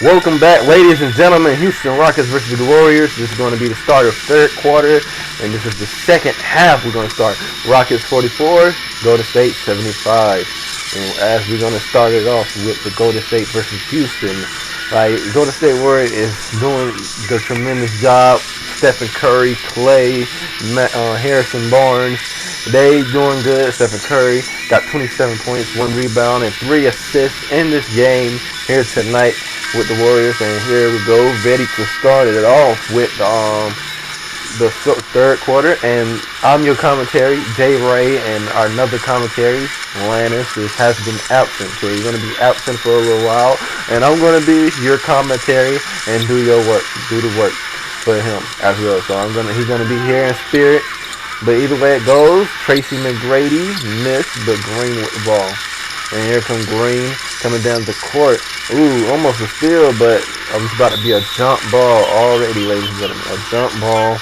Welcome back, ladies and gentlemen. Houston Rockets versus the Warriors. This is going to be the start of third quarter, and this is the second half. We're going to start Rockets 44, Golden State 75. And as we're going to start it off with the Golden State versus Houston, like Golden State Warriors is doing the tremendous job. Stephen Curry, Clay, Harrison Barnes, they doing good. Stephen Curry got 27 points, 1 rebound, and 3 assists in this game here tonight with the Warriors. And here we go, ready to start it off with the third quarter. And I'm your commentary, Jay Ray, and our another commentary, Lannis, has been absent. So he's going to be absent for a little while, and I'm going to be your commentary and do the work for him as well. So he's gonna be here in spirit. But either way it goes, Tracy McGrady missed, but Green with the ball. And here comes Green coming down the court. Ooh, almost a steal, but it's about to be a jump ball already, ladies and gentlemen. A jump ball.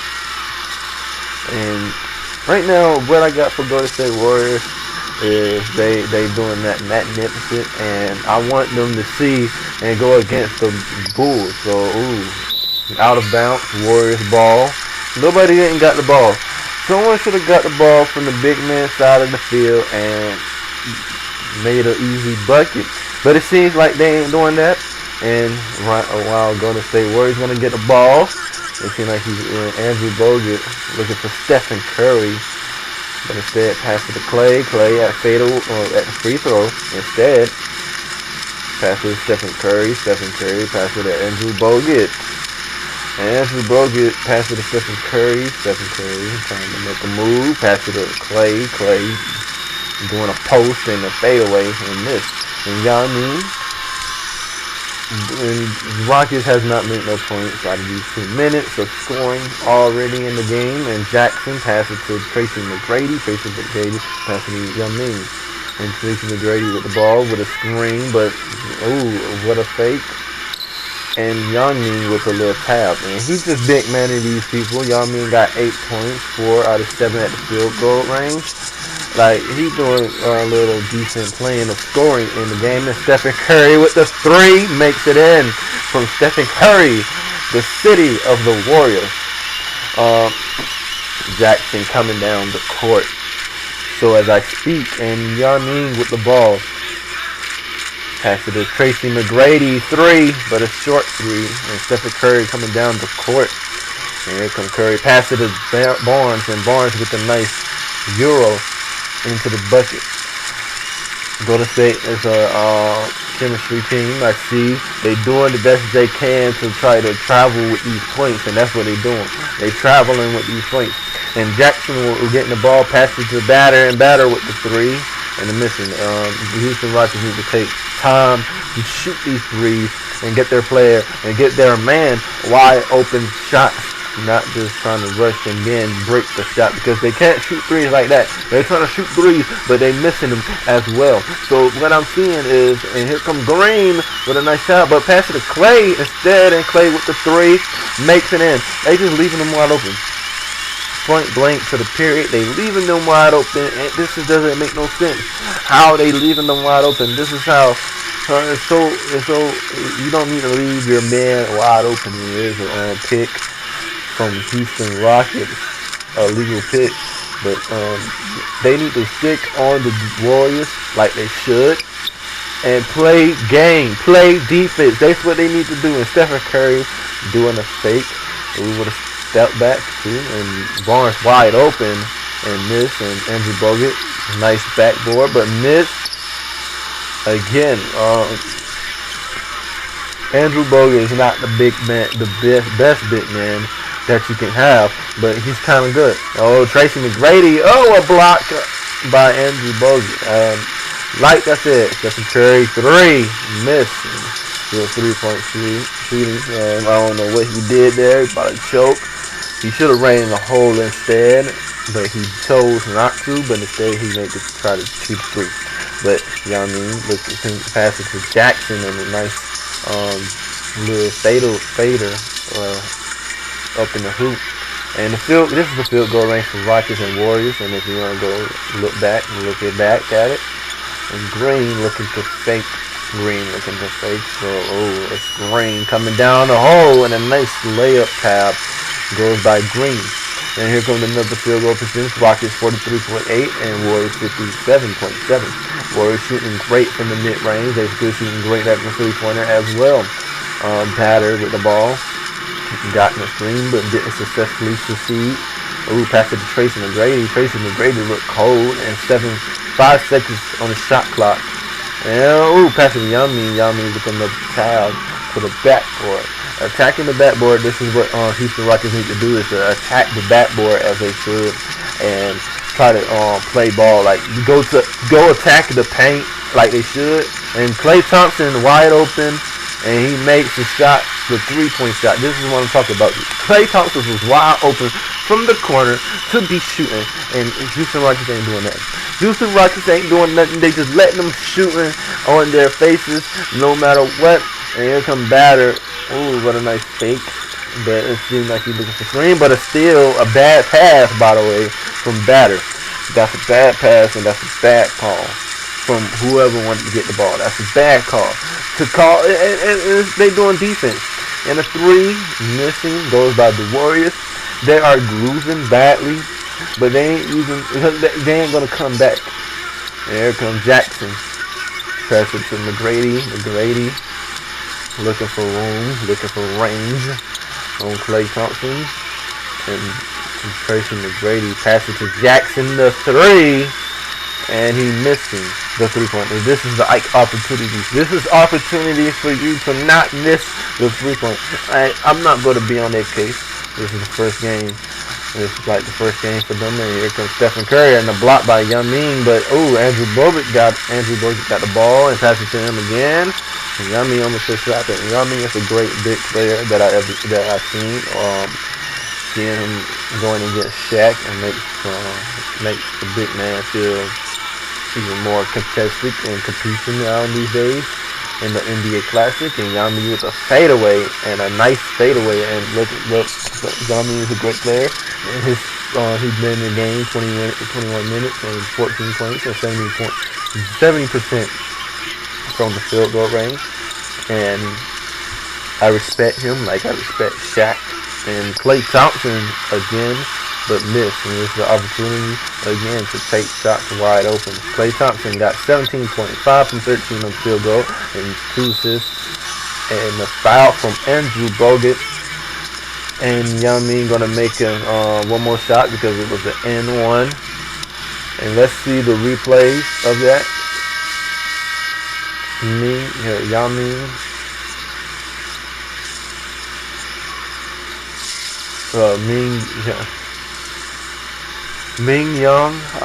And right now, what I got for Golden State Warriors is they doing that magnificent, and I want them to see and go against the Bulls. So, ooh. Out of bounds, Warriors ball. Nobody ain't got the ball. Someone should have got the ball from the big man side of the field and made an easy bucket. But it seems like they ain't doing that. And right a while Golden State Warriors gonna get the ball. It seems like he's Andrew Bogut looking for Stephen Curry. But instead pass it to Clay. Clay at fatal at the free throw. Instead, pass it to Stephen Curry. Stephen Curry pass it to Andrew Bogut. And Andrew Bogut passed it to Stephen Curry. Stephen Curry trying to make a move. Pass it to Clay. Clay doing a post and a fadeaway and miss. And y'all mean? And Rockets has not made no points out of these 2 minutes of scoring already in the game. And Jackson passed it to Tracy McGrady. Tracy McGrady passing to Young Min. And Tracy McGrady with the ball with a screen, but ooh, what a fake. And Yang with a little tap. And he's just big man of these people. Yang got 8 points, 4 out of 7 at the field goal range. Like, he's doing a little decent playing of scoring in the game. And Stephen Curry with the 3 makes it in from Stephen Curry, the city of the Warriors. Jackson coming down the court. So as I speak, and Yang with the ball. Pass it to Tracy McGrady, 3, but a short 3. And Stephen Curry coming down the court. And here comes Curry. Pass it to Barnes, and Barnes with a nice Euro into the bucket. Golden State is a chemistry team. I see they doing the best they can to try to travel with these points, and that's what they're doing. They traveling with these points. And Jackson will getting the ball, pass it to Batter, and Batter with the 3. And the missing. The Houston Rockets need to take time to shoot these threes and get their player and get their man wide open shots, not just trying to rush and then break the shot, because they can't shoot threes like that. They're trying to shoot threes, but they're missing them as well. So what I'm seeing is, and here comes Green with a nice shot, but pass it to Clay instead, and Clay with the 3 makes it in. They just leaving them wide open. Point blank to the period, they leaving them wide open, and this doesn't make no sense. How they leaving them wide open? This is how it's so you don't need to leave your man wide open. It is a pick from Houston Rockets, a legal pick, but they need to stick on the Warriors like they should and play game, play defense. That's what they need to do. And Stephen Curry doing a fake. We would have stepped back too, and Barnes wide open and miss, and Andrew Bogut nice backboard, but miss again. Andrew Bogut is not the big man, the best big man that you can have, but he's kind of good. Oh, Tracy McGrady, a block by Andrew Bogut. Like I said, Stephen Curry 3 miss. Still 3-point shooting. I don't know what he did there. He probably choked. He should have ran the hole instead, but he chose not to. But instead, he made to try to shoot 3. But you know what I mean. Look, pass it to Jackson and a nice little fader up in the hoop. And this is the field goal range for Rockets and Warriors. And if you want to go look at it, and Green looking to fake Green looking to fake. So, oh, it's Green coming down the hole, and a nice layup tab goes by Green. And here comes another field goal percentage. Rockets 43.8 and Warriors 57.7. Warriors shooting great from the mid-range. They're still shooting great at the three-pointer as well. Batter with the ball. Got in the screen, but didn't successfully succeed. Ooh, pass it to Tracy McGrady. Tracy McGrady looked cold, and 5 seconds on the shot clock. And ooh, pass it to Yummy. Yummy looking up the tab for the backboard. Attacking the backboard. This is what Houston Rockets need to do, is to attack the backboard as they should, and try to play ball, like go attack the paint like they should. And Klay Thompson wide open, and he makes the shot, the three-point shot. This is what I'm talking about. Klay Thompson was wide open from the corner to be shooting, and Houston Rockets ain't doing that. Houston Rockets ain't doing nothing. They just letting them shooting on their faces no matter what. And here come Batter. Ooh, what a nice fake. But it seems like he's looking for screen, but it's still a bad pass, by the way, from Batter. That's a bad pass, and that's a bad call from whoever wanted to get the ball. That's a bad call to call, and they doing defense. And a three missing goes by the Warriors. They are losing badly, but they ain't using, because they ain't gonna come back. And here comes Jackson. Pass it to McGrady. McGrady looking for room, looking for range on Klay Thompson. And Tracy McGrady passes to Jackson, the three, and he missing the three-pointer. This is the opportunities. This is opportunities for you to not miss the three-point. I'm not going to be on that case. This is the first game. This is like the first game for them. And here comes Stephen Curry and the block by Yummy. But oh, Andrew Bogut got the ball and passes to him again. And Yummy almost just shot it. Yummy is a great big player that I've seen. Seeing him going against Shaq and makes the big man feel even more contested and competition around these days in the NBA Classic. And Yami with a fadeaway, and a nice fadeaway. And look, Yami is a great player. And he's been in the game 21 minutes and 14 points and 70% from the field goal range. And I respect him like I respect Shaq. And Klay Thompson again, but missed. And this is the opportunity again to take shots wide open. Klay Thompson got 17.5 from 13 on the field goal and 2 assists. And the foul from Andrew Bogut. And Yummy gonna make one more shot because it was the N1. And let's see the replays of that. Yummy. Ming Yo, I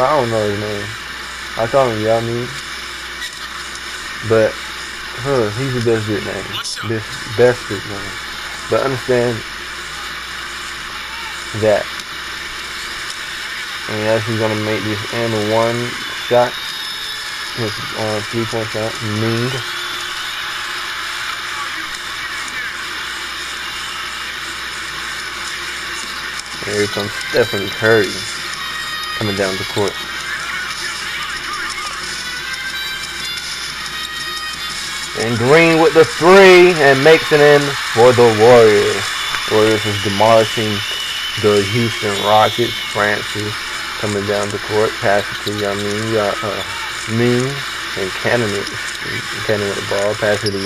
don't know his name. I call him Yummy, but he's the best big name. Best big name. But understand that, and as he's gonna make this and one shot, his 3-point shot, Ming. Here comes Stephen Curry coming down the court. And Green with the 3 and makes it in for the Warriors. Warriors is demolishing the Houston Rockets. Francis coming down the court, pass it to Ming, and Cannon with the ball, pass it to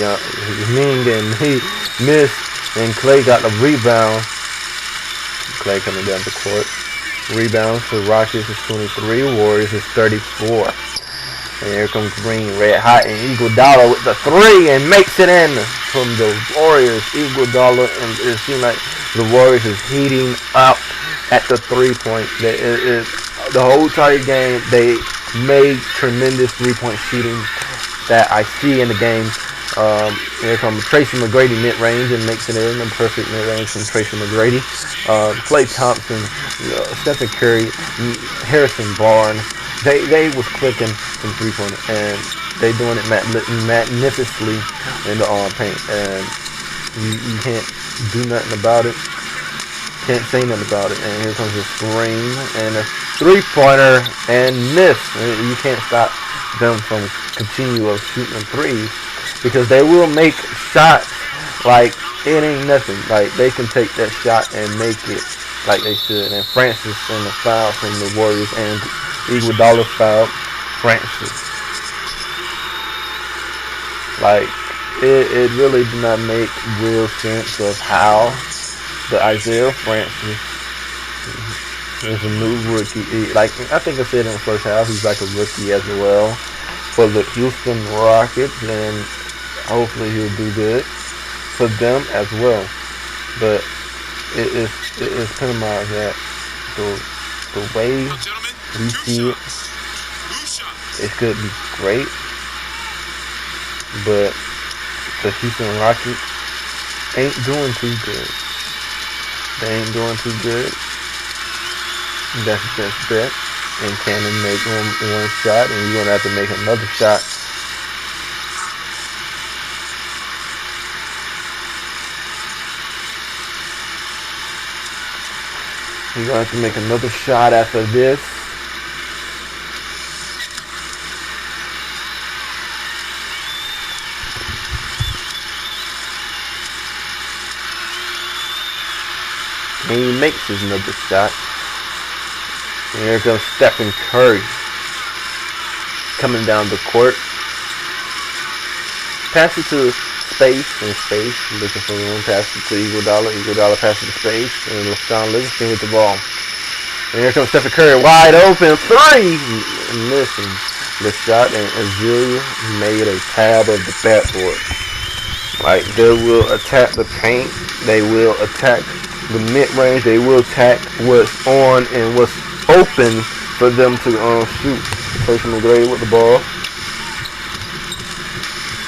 Ming, and he missed, and Klay got the rebound. Klay coming down the court. Rebounds for Rockets is 23. Warriors is 34. And here comes Green, red hot, and Iguodala with the 3 and makes it in from the Warriors. Iguodala, and it seems like the Warriors is heating up at the 3-point. The whole entire game, they made tremendous 3-point shooting that I see in the game. Here comes Tracy McGrady mid-range and makes it in. A perfect mid-range from Tracy McGrady. Klay Thompson, Stephen Curry, Harrison Barnes. They was clicking from 3-point, and they doing it magnificently in the paint. And you can't do nothing about it. Can't say nothing about it. And here comes the screen and a 3-pointer and miss. You can't stop them from continuous shooting threes, because they will make shots like it ain't nothing. Like they can take that shot and make it like they should. And Francis and the foul from the Warriors, and Iguodala fouled Francis. Like it really did not make real sense of how the Isaiah Francis is a new rookie. Like I think I said in the first half, he's like a rookie as well for the Houston Rockets, and hopefully he'll do good for them as well. But it epitomized that the way we see it, it could be great, but the Houston Rockets ain't doing too good. They ain't doing too good. That's the best bet. And Cannon make one shot, and you're gonna have to make another shot. You're gonna have to make another shot after this. And he makes his another shot. And here comes Stephen Curry coming down the court. Pass it to Space, looking for room. Pass it to Iguodala. Iguodala passes to Space, and Sean Livingston with the ball. And here comes Stephen Curry, wide open, three! Missing the shot, and Azealia made a tab of the backboard. Like, they will attack the paint. They will attack the mid-range. They will attack what's on and what's open for them to shoot. Tracy McGrady with the ball.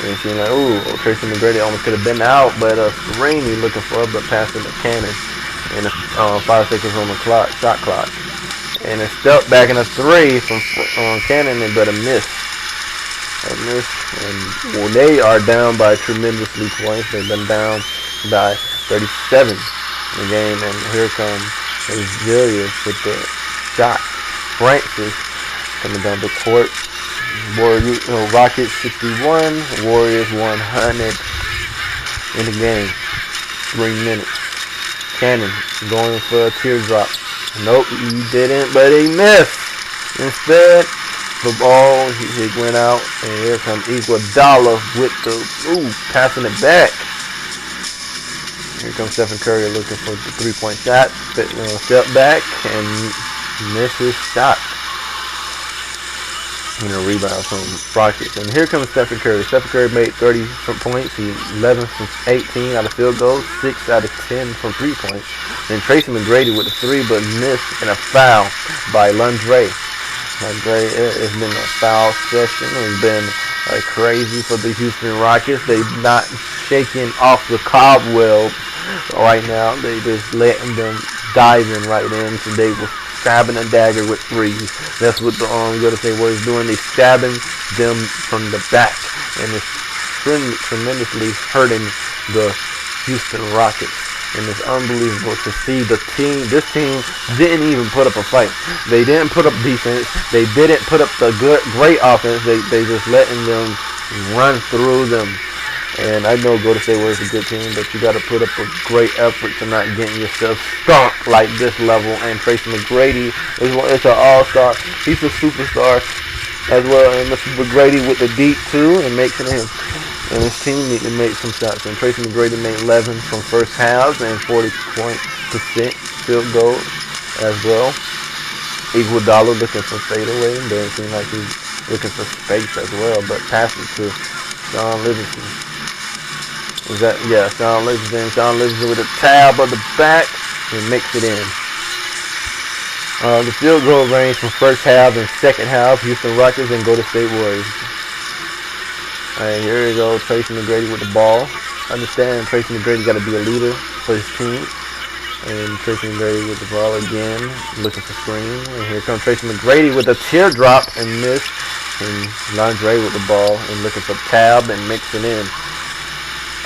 And she's like, ooh, Tracy McGrady almost could have been out, but Sereni looking for her, but passing the Cannon. And 5 seconds on the shot clock. And a step back in a three from Cannon, but a miss. And they are down by tremendously points. They've been down by 37 in the game. And here comes Azealia with the shot. Francis coming down the court. Rockets 61, Warriors 100 in the game. 3 minutes. Cannon going for a teardrop. Nope, he didn't, but he missed. Instead, the ball, he went out, and here comes Iguodala with the, passing it back. Here comes Stephen Curry looking for the 3-point shot. Step back and miss his shot. And a rebound from Rockets. And here comes Stephen Curry. Stephen Curry made 30 points. He 11 from 18 out of field goals, 6 out of 10 from 3 points. And Tracy McGrady with the 3, but missed in a foul by Landry. It's been a foul session. It's been crazy for the Houston Rockets. They're not shaking off the cobwebs right now. They just letting them dive in right in. So they were stabbing a dagger with threes. That's what the Golden State Warriors doing. They stabbing them from the back, and it's tremendously hurting the Houston Rockets. And it's unbelievable to see the team. This team didn't even put up a fight. They didn't put up defense. They didn't put up the great offense. They just letting them run through them. And I know Golden State Warriors is a good team, but you got to put up a great effort to not getting yourself stomped like this level. And Tracy McGrady is an all-star. He's a superstar as well. And Mr. McGrady with the deep too, and making him and his team need to make some shots. And Tracy McGrady made 11 from first halves and 40% field goal as well. Iguodala looking for fadeaway. Doesn't seem like he's looking for space as well, but passes to Sean Livingston. Sean Livingston. Sean Livingston with a tab of the back and makes it in. The field goal range from first half and second half, Houston Rockets and Golden State Warriors. Alright, here we go, Tracy McGrady with the ball. Understand Tracy McGrady got to be a leader for his team. And Tracy McGrady with the ball again, looking for screen. And here comes Tracy McGrady with a teardrop and miss. And Landry with the ball and looking for tab and mixing in.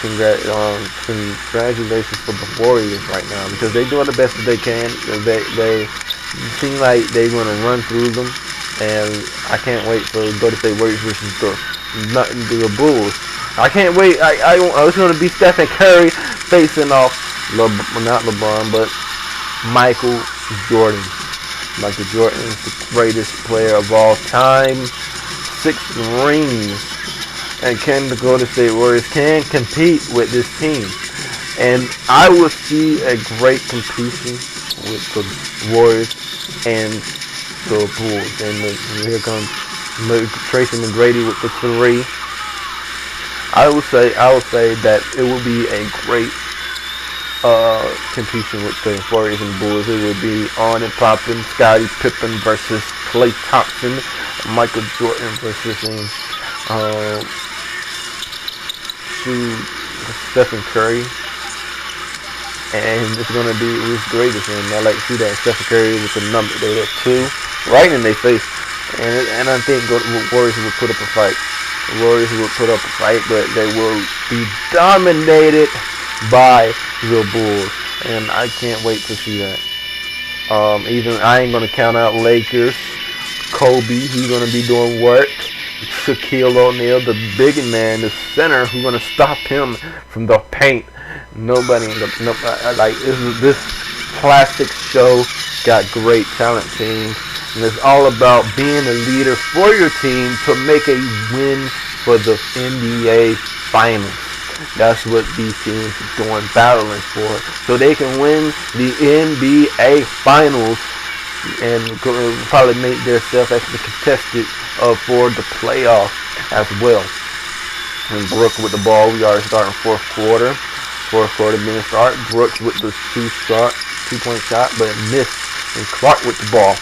Congratulations for the Warriors right now, because they're doing the best that they can. They seem like they're going to run through them. and I can't wait for Golden State Warriors versus the Bulls. I can't wait. It's going to be Stephen Curry facing off not LeBron, but Michael Jordan. Michael Jordan is the greatest player of all time. 6 rings. And can the Golden State Warriors can compete with this team? And I will see a great competition with the Warriors and the Bulls. And here comes Tracy McGrady with the 3. I will say that it will be a great competition with the Warriors and Bulls. It would be on and popping. Scottie Pippen versus Klay Thompson. Michael Jordan versus Stephen Curry. And it's going to be greatest. And I like to see that Stephen Curry with the number 2 right in their face. And I think the Warriors will put up a fight. The Warriors will put up a fight, but they will be dominated by the Bulls, and I can't wait to see that. Even I ain't gonna count out Lakers. Kobe, he's gonna be doing work. Shaquille O'Neal, the big man, the center, who's gonna stop him from the paint. Nobody like this classic show got great talent teams. And it's all about being a leader for your team to make a win for the NBA Finals. That's what these teams are going battling for. So they can win the NBA Finals and probably make themselves actually contested for the playoffs as well. And Brooke with the ball. We are starting fourth quarter. Fourth quarter being start. Brooks with the 2-point shot, but missed. And Clark with the ball.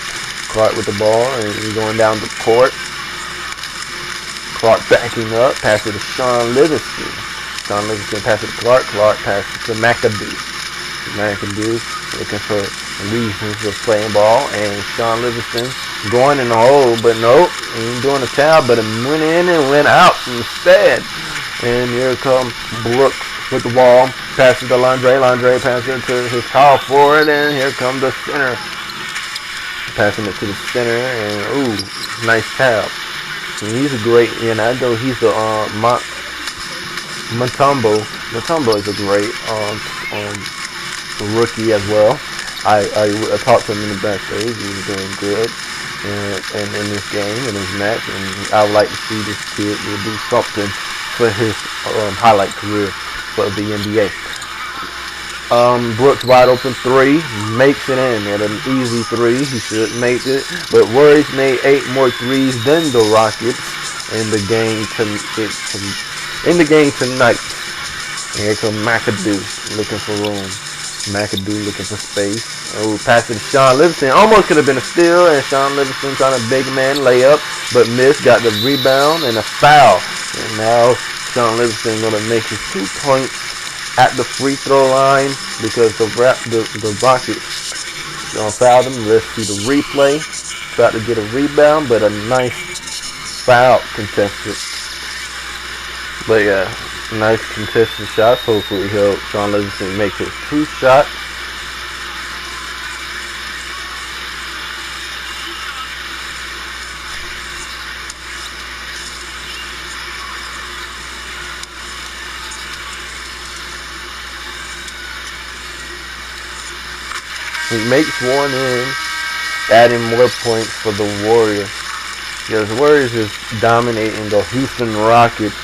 Clark with the ball, and he's going down the court. Clark backing up, pass it to Sean Livingston. Sean Livingston passes to Clark. Clark passes to McAdoo. McAdoo looking for reasons of playing ball, and Sean Livingston going in the hole, but nope, he ain't doing a foul, but it went in and went out instead. And here comes Brooks with the ball, passes to Landry. Landry passes it to his power forward, and here comes the center. Passing it to the center, and ooh, nice tap. And he's a great, and I know he's a Mutombo. Mutombo is a great rookie as well. I talked to him in the backstage. He was doing good, and in this game, in this match, and I would like to see this kid will do something for his highlight career for the NBA. Brooks wide open 3, makes it in at an easy 3. He should make it, but Warriors made 8 more threes than the Rockets in the game tonight. And here comes McAdoo looking for room. McAdoo looking for space. Oh, pass it to Sean Livingston. Almost could have been a steal, and Sean Livingston trying to big man layup, but missed. Got the rebound and a foul. And now Sean Livingston gonna make his 2 points at the free throw line because the Rockets fouled him. Let's see the replay. Tried to get a rebound, but a nice foul contested. But yeah, nice contested shots. Hopefully he'll Sean Livingston make his 2 shots. He makes one in, adding more points for the Warriors. Because the Warriors is dominating the Houston Rockets.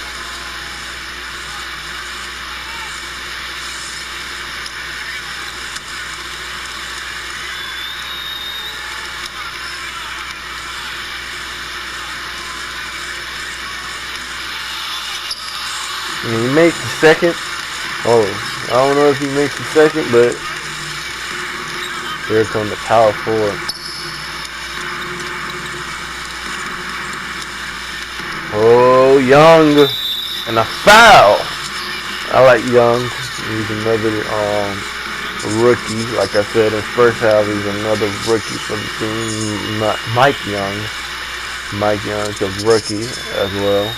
And he makes the second. Oh, I don't know if he makes the second, but here comes the power forward. Oh, Young. And a foul. I like Young. He's another rookie. Like I said, in first half, he's another rookie for the team. Mike Young. Mike Young is a rookie as well.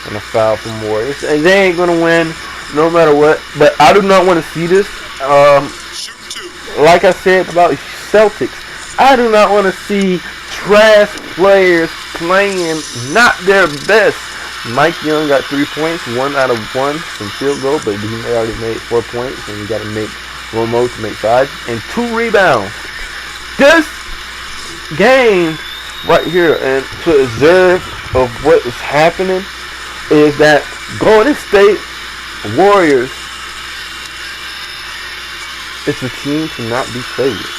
And a foul from Warriors. And they ain't going to win no matter what. But I do not want to see this. Like I said about Celtics, I do not want to see trash players playing not their best. Mike Young got 3 points, 1 out of 1 from field goal, but he already made 4 points, and you got to make one more to make 5, and 2 rebounds. This game right here, and to observe of what is happening, is that Golden State Warriors is a team to not be played with.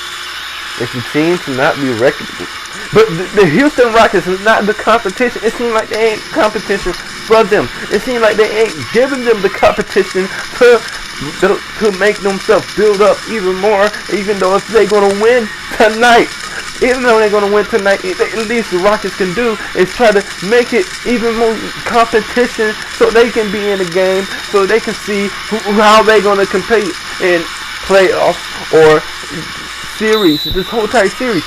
It's a team to not be reckoned with. But the Houston Rockets is not the competition. It seems like they ain't competition for them. It seems like they ain't giving them the competition to make themselves build up even more, even though if they're going to win tonight. Even though they're going to win tonight, at least the Rockets can do is try to make it even more competition so they can be in the game, so they can see how they're going to compete in playoffs or series, this whole entire series.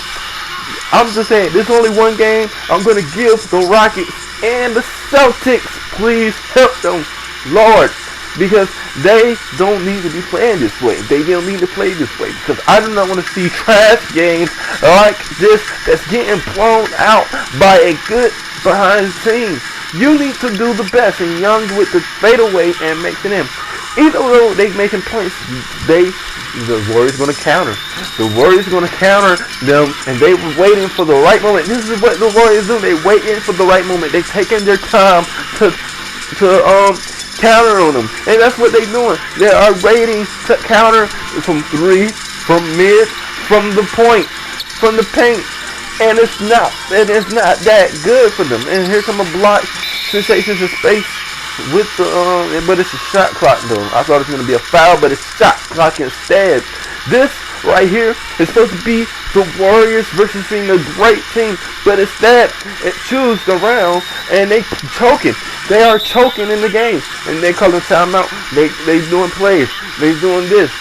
I'm just saying, there's only one game I'm going to give the Rockets and the Celtics. Please help them, Lord. Because they don't need to be playing this way. They don't need to play this way. Because I do not want to see trash games like this that's getting blown out by a good behind the scenes. You need to do the best. And Young with the fadeaway and makes it in. Even though they making points, the Warriors going to counter. The Warriors going to counter them, and they were waiting for the right moment. This is what the Warriors do. They waiting for the right moment. They taking their time to counter on them, and that's what they're doing. They are waiting to counter from 3, from mid, from the point, from the paint, and it's not that good for them. And here come a block, sensations in space with the but it's a shot clock though. I thought it was gonna be a foul, but it's shot clock instead. This right here is supposed to be the Warriors versus being a great team, but instead it chews around and they choking. They are choking in the game, and they calling timeout. They doing plays. They doing this.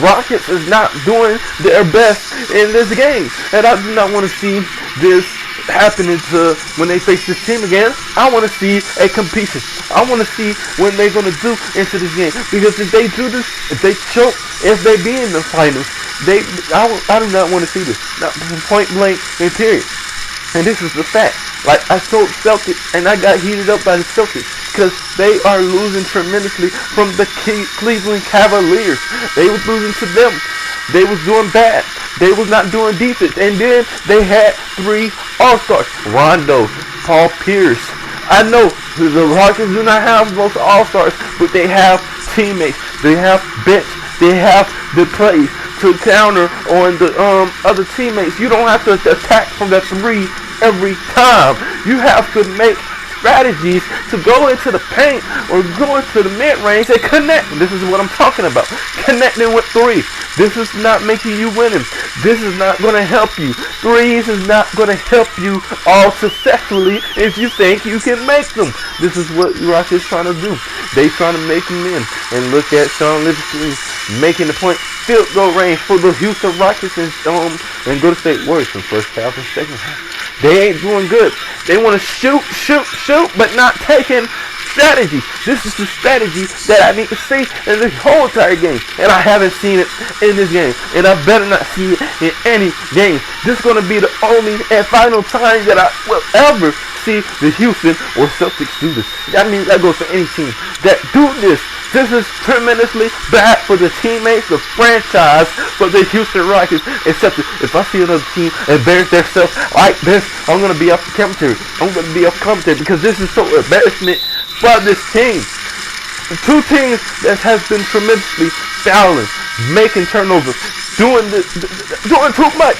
Rockets is not doing their best in this game, and I do not want to see this happening to when they face this team again. I want to see a competition. I want to see what they're going to do into this game, because if they do this, if they choke, if they be in the finals, I do not want to see this. Not point blank and period. And this is the fact. Like I told Celtics, and I got heated up by the Celtics because they are losing tremendously from the Cleveland Cavaliers. They was losing to them. They was doing bad. They was not doing defense. And then they had 3 All-Stars. Rondo, Paul Pierce. I know the Rockets do not have most All-Stars, but they have teammates. They have bench. They have the plays to counter on the other teammates. You don't have to attack from the 3 every time. You have to make strategies to go into the paint or go into the mid-range and connect. This is what I'm talking about. Connecting with 3. This is not making you winning. This is not going to help you. 3s is not going to help you all successfully if you think you can make them. This is what Rockets trying to do. They trying to make them in. And look at Sean Livingston making the point. Field goal range for the Houston Rockets and Golden State Warriors from first half and second half. They ain't doing good. They want to shoot, but not taking strategy. This is the strategy that I need to see in the whole entire game. And I haven't seen it in this game. And I better not see it in any game. This is going to be the only and final time that I will ever see the Houston or Celtics do this. That means that goes for any team that do this. This is tremendously bad for the teammates, the franchise, for the Houston Rockets. Except if I see another team embarrass themselves like this, I'm going to be off the commentary. I'm going to be off commentary because this is so embarrassment for this team. 2 teams that has been tremendously fouling, making turnovers, doing too much.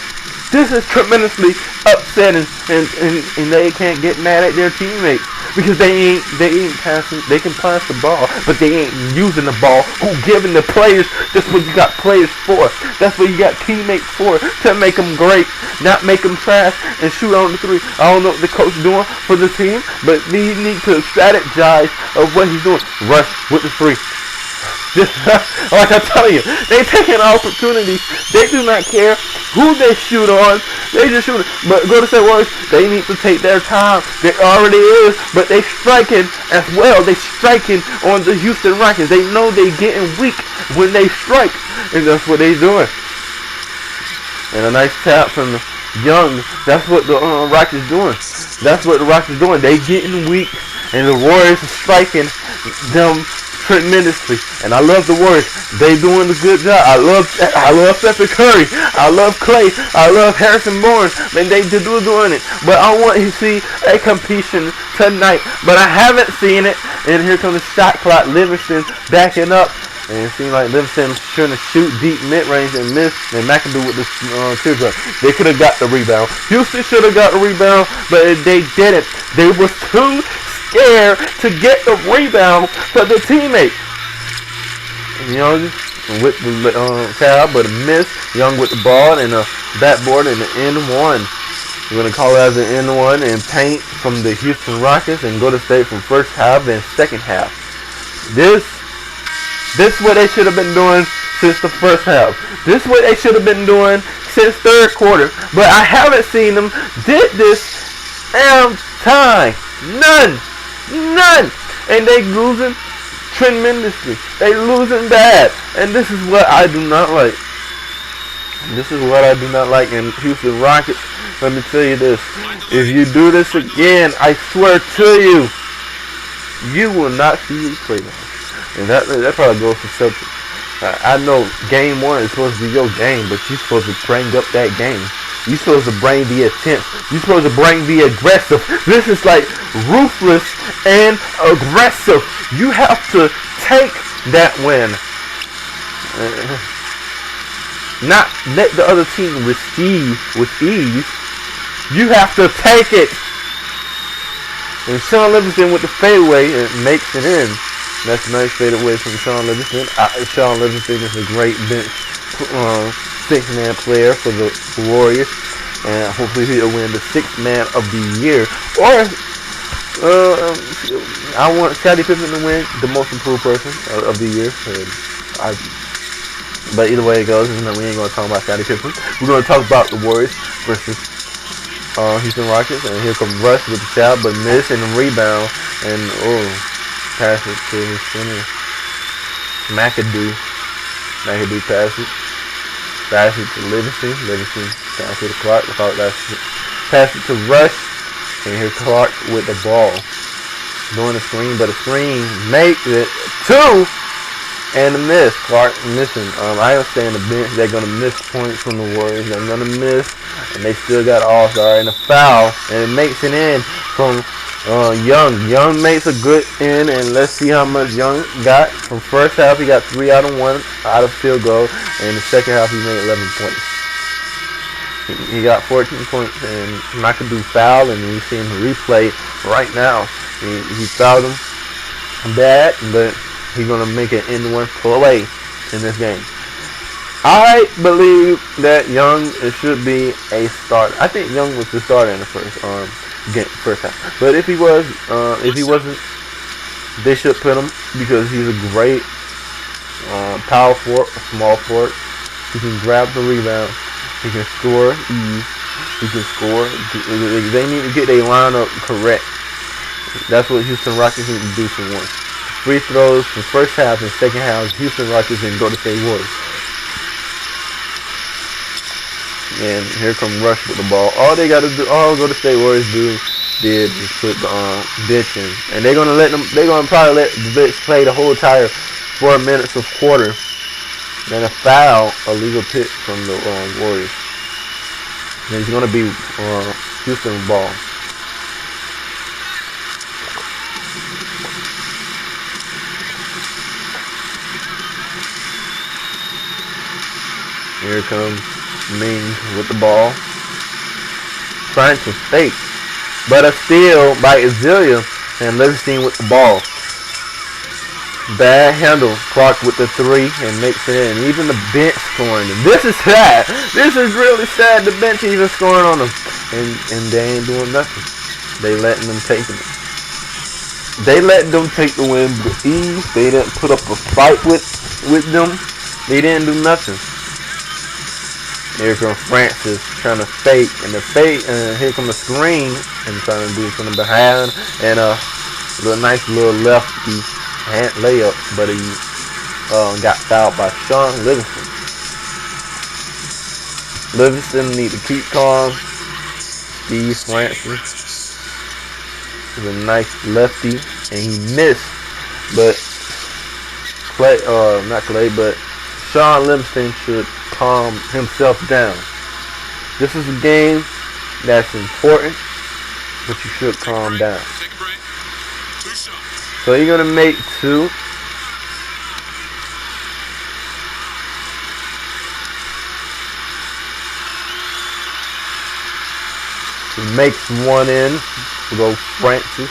This is tremendously upsetting, and they can't get mad at their teammates because they ain't passing. They can pass the ball, but they ain't using the ball. Who giving the players? That's what you got players for. That's what you got teammates for, to make them great, not make them trash and shoot on the 3. I don't know what the coach is doing for the team, but he needs to strategize of what he's doing. Rush with the 3. Like I'm telling you, they taking opportunities. They do not care who they shoot on. They just shooting. But Golden State Warriors, they need to take their time. They already is, but they striking as well. They striking on the Houston Rockets. They know they getting weak when they strike, and that's what they doing. And a nice tap from Young. That's what the Rockets doing. That's what the Rockets doing. They getting weak, and the Warriors are striking them tremendously. And I love the Warriors. They doing a good job. I love Stephen Curry. I love Clay. I love Harrison Barnes. And they doing it. But I want to see a competition tonight. But I haven't seen it. And here comes the shot clock. Livingston backing up. And it seemed like Livingston trying to shoot deep mid-range and miss. And McAdoo with the teardrop. They could have got the rebound. Houston should have got the rebound, but they didn't. They was too scared to get the rebound for the teammate. You know, with the foul, but a miss. Young with the ball and a backboard and the end one. We're going to call it as an end one and paint from the Houston Rockets and Golden State from first half and second half. This is what they should have been doing since the first half. This is what they should have been doing since third quarter. But I haven't seen them did this damn time. None. And they losing tremendously. They losing bad. And this is what I do not like. This is what I do not like in Houston Rockets. Let me tell you this. If you do this again, I swear to you, you will not see me play now. And that probably goes for Celtics. I know game one is supposed to be your game, but you're supposed to bring up that game. You're supposed to bring the attempt. You're supposed to bring the aggressive. This is like ruthless and aggressive. You have to take that win. Not let the other team receive with ease. You have to take it. And Sean Livingston with the fadeaway makes it in. That's a nice fade away from Sean Livingston. Sean Livingston is a great bench six-man player for the Warriors. And hopefully he'll win the sixth man of the year. Or I want Scottie Pippen to win the most improved person of the year. But either way it goes, we ain't going to talk about Scottie Pippen. We're going to talk about the Warriors versus Houston Rockets. And here comes Russ with the shot, but miss and the rebound. And pass it to his center. McAdoo pass it to Livingston. Pass it to Clark. Pass it to Rush. And here's Clark with the ball. Doing a screen, but a screen makes it 2 and a miss. Clark missing. I understand the bench. They're gonna miss points from the Warriors. They're gonna miss, and they still got All-Star and a foul, and it makes it in from Young makes a good in, and let's see how much Young got. From first half, he got 3 out of 1 out of field goal, and the second half, he made 11 points. He got 14 points, and McAdoo fouled, and we see him replay right now. He fouled him bad, but he's going to make an end-one play in this game. I believe that Young should be a starter. I think Young was the starter in the first half. But if he wasn't, they should put him because he's a great power forward, small forward. He can grab the rebound. He can score ease. He can score. They need to get their lineup correct. That's what Houston Rockets need to do for once. Free throws for first half and second half. Houston Rockets and Golden State Warriors. And here come Rush with the ball. All they got to do, all Golden State Warriors did is put the bench in, and they're gonna let them. They're gonna probably let the bench play the whole entire 4 minutes of quarter. And a foul, a legal pick from the Warriors. And it's gonna be Houston ball. Here comes Ming with the ball. Trying to fake. But a steal by Azealia and Livingston with the ball. Bad handle. Clark with the 3 and makes it in. Even the bench scoring. This is sad. This is really sad. The bench even scoring on them. And they ain't doing nothing. They letting them take it. They let them take the win with ease. They didn't put up a fight with them. They didn't do nothing. Here comes Francis trying to fake, and the fake, and here comes the screen, and trying to do it from the behind, and a nice little lefty hand layup, but he got fouled by Sean Livingston. Livingston need to keep calm. Steve Francis is a nice lefty, and he missed, but not Clay, but Sean Livingston should calm himself down. This is a game that's important, but you should calm down. So you're gonna make two. He makes one in. Go Francis.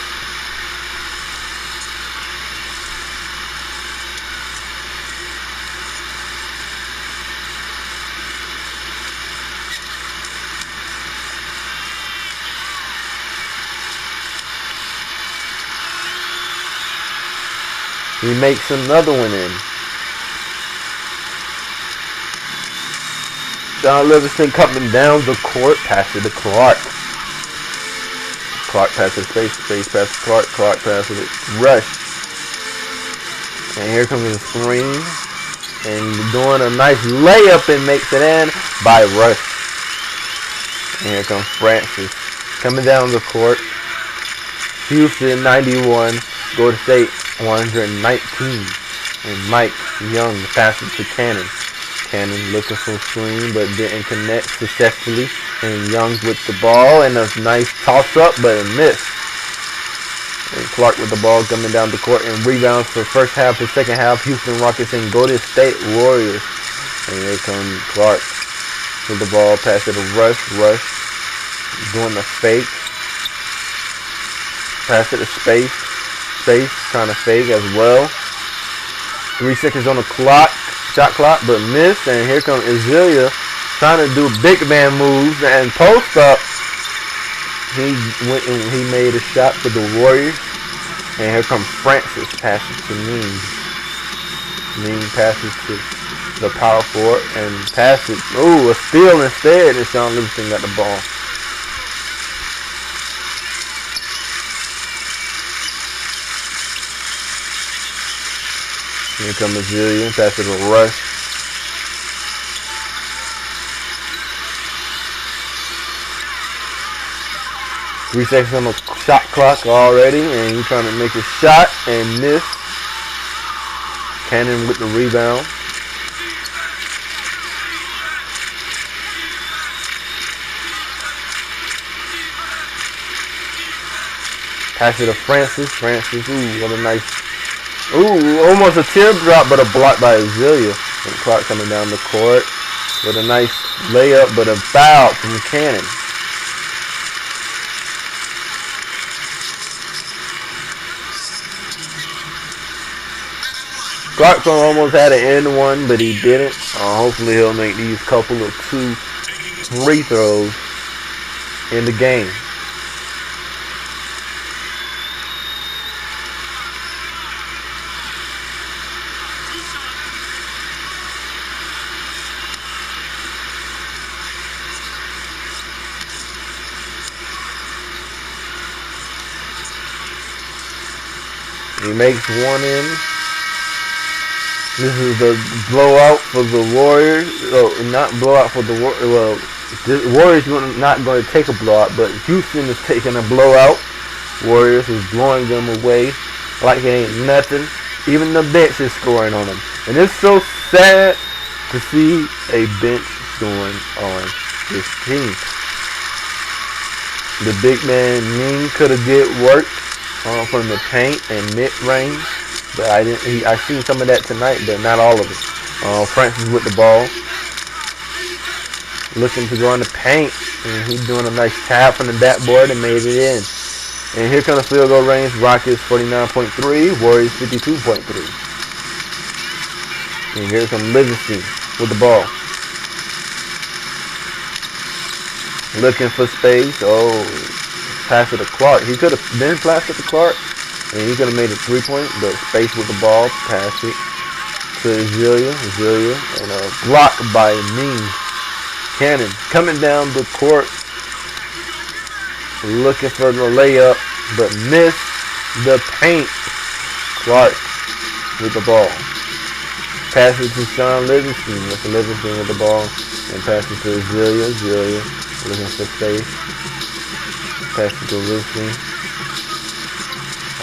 He makes another one in. Sean Livingston coming down the court, pass it to Clark. Clark passes to Space, Space passes to Clark, Clark passes it to Rush. And here comes the screen. And doing a nice layup and makes it in by Rush. And here comes Francis coming down the court. Houston 91, Golden State 119. And Mike Young passes to Cannon. Cannon looking for a screen but didn't connect successfully. And Young with the ball and a nice toss up but a miss. And Clark with the ball coming down the court and rebounds for first half and second half. Houston Rockets and Golden State Warriors. And here comes Clark with the ball, pass it to Rush. Rush doing the fake. Pass it to Space. Space trying to fake as well. 3 seconds on the clock. Shot clock, but miss. And here comes Azealia trying to do big man moves and post up. He went and he made a shot for the Warriors. And here comes Francis passes to Mean. Mean passes to the power forward and passes. Ooh, a steal instead. And Sean Livingston got the ball. Here comes Azealia, pass it to Rush. Three seconds on the shot clock already, and he's trying to make a shot and miss. Cannon with the rebound. Pass it to Francis. Francis, ooh, what a nice. Ooh, almost a tip drop, but a block by Azealia. And Clark coming down the court with a nice layup, but a foul from Cannon. Clark almost had an end one, but he didn't. Hopefully he'll make these couple of 2 free throws in the game. He makes one in. This is the blowout for the Warriors. Oh, not blowout for the Warriors. Well, the Warriors not going to take a blowout, but Houston is taking a blowout. Warriors is blowing them away like it ain't nothing. Even the bench is scoring on them. And it's so sad to see a bench scoring on this team. The big man Ming could have did work from the paint and mid-range, but I seen some of that tonight, but not all of it. Francis with the ball, looking to go in the paint, and he's doing a nice tap from the backboard and made it in. And here comes the field goal range. Rockets 49.3, Warriors 52.3. And here comes Livingston with the ball, looking for space. Oh, pass it to Clark. He could have been passed it to Clark, and he could have made a 3-point, but Space with the ball, pass it to Azealia, and a block by Ming. Cannon coming down the court, looking for the layup, but missed the paint. Clark with the ball. Passes to Sean Livingston. Mr. Livingston with the ball. And passes to Zelia. Zelia looking for space. Passes to Livingston.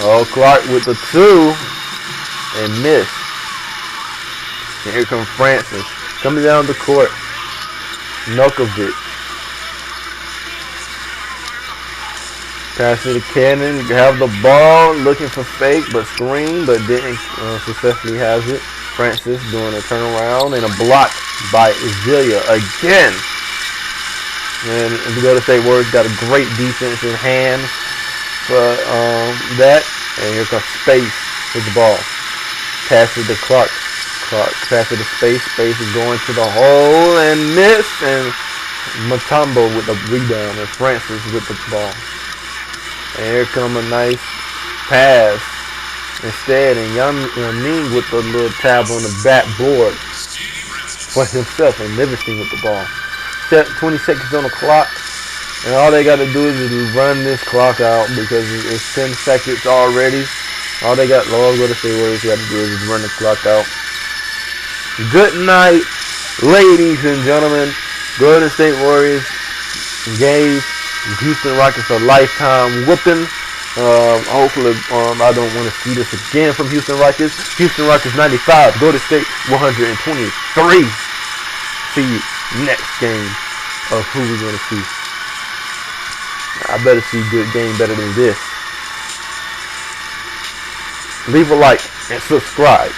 Oh, Clark with the 2. And missed. And here comes Francis. Coming down the court. Nukovic. Pass to the Cannon. Have the ball. Looking for fake, but screen, but didn't successfully has it. Francis doing a turnaround and a block by Zelia again. And the Golden State Warriors got a great defense in hand for that. And here comes Space with the ball. Pass to the Clark. Clark pass to the Space. Space is going to the hole and miss. And Mutombo with the rebound and Francis with the ball. And here come a nice pass. Instead, and Yamin with the little tab on the backboard for himself, and Livingston with the ball. 20 seconds on the clock, and all they got to do is run this clock out because it's 10 seconds already. All they got, Lord, go to say what they got to do is run the clock out. Good night, ladies and gentlemen. Golden State Warriors gave Houston Rockets a lifetime whooping. Hopefully, I don't want to see this again from Houston Rockets. Houston Rockets 95, Golden State 123. See you next game of who we're going to see. I better see a good game better than this. Leave a like and subscribe.